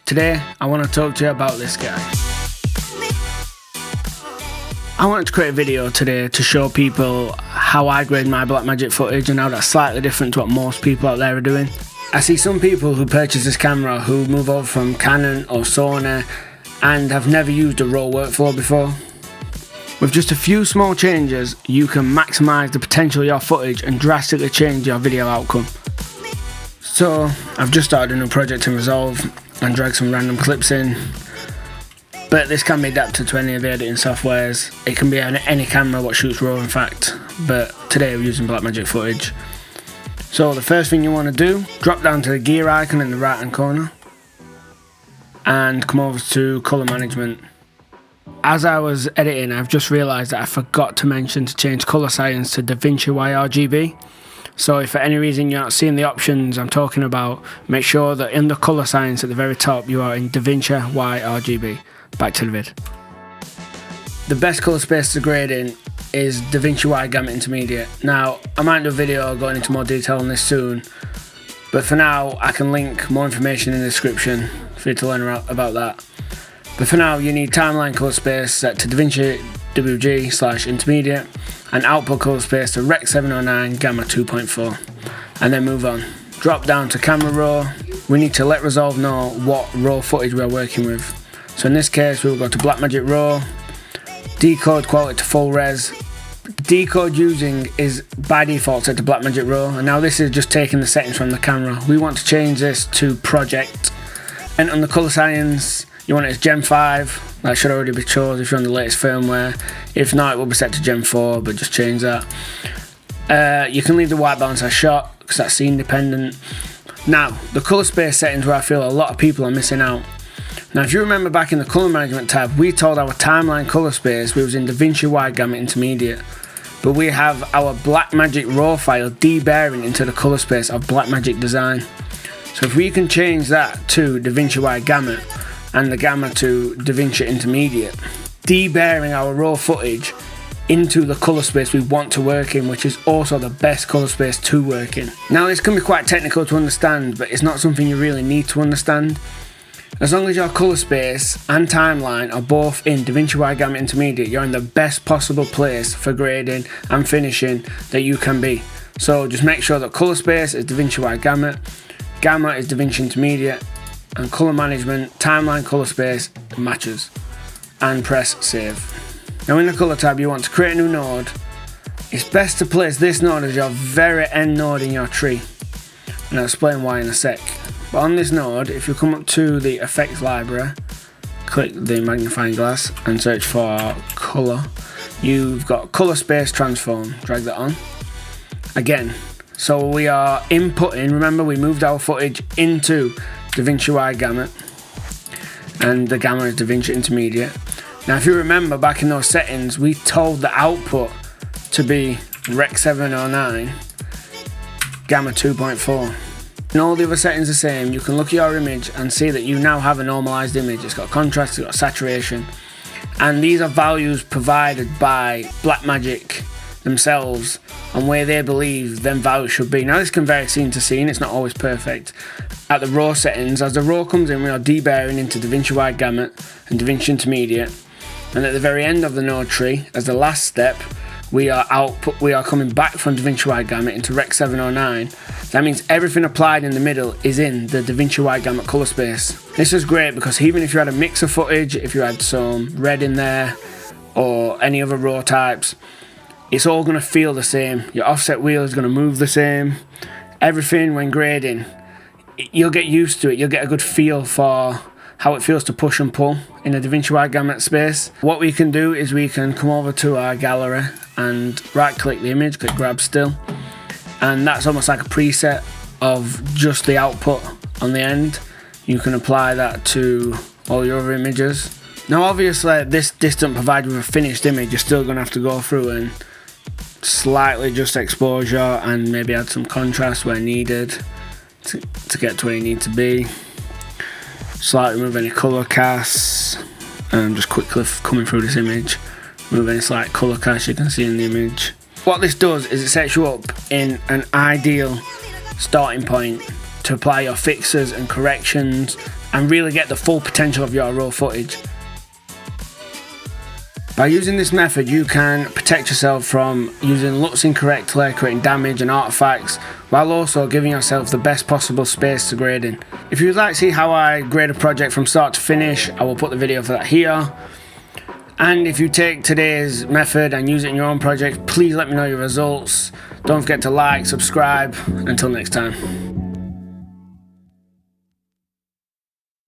Today, I want to talk to you about this guy. I wanted to create a video today to show people how I grade my Blackmagic footage and how that's slightly different to what most people out there are doing. I see some people who purchase this camera who move over from Canon or Sony and have never used a RAW workflow before. With just a few small changes, you can maximise the potential of your footage and drastically change your video outcome. So, I've just started a new project in Resolve and dragged some random clips in, but this can be adapted to any of the editing softwares. It can be on any camera what shoots RAW in fact, but today we're using Blackmagic footage. So the first thing you want to do, drop down to the gear icon in the right hand corner and come over to colour management. As I was editing, I've just realised that I forgot to mention to change colour science to DaVinci YRGB. So if for any reason you're not seeing the options I'm talking about, make sure that in the colour science at the very top you are in DaVinci YRGB. Back to the vid. The best colour space to grade in is DaVinci Y Gamut Intermediate. Now, I might do a video going into more detail on this soon, but for now I can link more information in the description for you to learn about that. But for now, you need timeline colour space set to DaVinci WG/intermediate and output colour space to Rec 709 Gamma 2.4, and then move on. Drop down to camera raw. We need to let Resolve know what RAW footage we're working with. So in this case, we will go to Blackmagic RAW, decode quality to full res. Decode using is by default set to Blackmagic RAW, and now this is just taking the settings from the camera. We want to change this to project, and on the colour science, you want it as Gen 5. That should already be chosen if you're on the latest firmware. If not, it will be set to Gen 4, but just change that. You can leave the white balance as shot, because that's scene dependent. Now, the colour space settings where I feel a lot of people are missing out. Now, if you remember back in the colour management tab, we told our timeline colour space we was in DaVinci Y Gamut Intermediate, but we have our Blackmagic RAW file debearing into the colour space of Blackmagic Design. So if we can change that to DaVinci Y Gamut and the Gamma to DaVinci Intermediate, debearing our RAW footage into the colour space we want to work in, which is also the best colour space to work in. Now, this can be quite technical to understand, but it's not something you really need to understand. As long as your colour space and timeline are both in DaVinci Y Gamut Intermediate, you're in the best possible place for grading and finishing that you can be. So just make sure that colour space is DaVinci Y Gamut, Gamma is DaVinci Intermediate, and colour management, timeline colour space matches, and press save. Now in the colour tab you want to create a new node. It's best to place this node as your very end node in your tree, and I'll explain why in a sec. But on this node, if you come up to the effects library, click the magnifying glass and search for colour, you've got colour space transform, drag that on. Again, so we are inputting, remember we moved our footage into DaVinci Y Gamut, and the Gamma is DaVinci Intermediate. Now if you remember back in those settings, we told the output to be Rec 709 Gamma 2.4. And all the other settings are the same. You can look at your image and see that you now have a normalised image. It's got contrast, it's got saturation, and these are values provided by Blackmagic themselves and where they believe them values should be. Now this can vary scene to scene, it's not always perfect. At the RAW settings, as the RAW comes in, we are debearing into DaVinci Y Gamut and DaVinci Intermediate, and at the very end of the node tree, as the last step, we are coming back from DaVinci Y Gamut into Rec 709. That means everything applied in the middle is in the DaVinci Y Gamut colour space. This is great because even if you had a mix of footage, if you had some red in there or any other RAW types, it's all going to feel the same. Your offset wheel is going to move the same. Everything when grading, you'll get used to it. You'll get a good feel for how it feels to push and pull in a DaVinci Y Gamut space. What we can do is we can come over to our gallery and right click the image, click grab still, and that's almost like a preset of just the output on the end. You can apply that to all your other images. Now obviously this doesn't provide you with a finished image. You're still going to have to go through and slightly adjust exposure and maybe add some contrast where needed to get to where you need to be. Slightly remove any colour casts, and just quickly coming through this image, remove any slight colour cast you can see in the image. What this does is it sets you up in an ideal starting point to apply your fixes and corrections and really get the full potential of your raw footage. By using this method, you can protect yourself from using LUTs incorrectly, creating damage and artifacts, while also giving yourself the best possible space to grade in. If you'd like to see how I grade a project from start to finish, I will put the video for that here. And if you take today's method and use it in your own project, please let me know your results. Don't forget to like, subscribe. Until next time.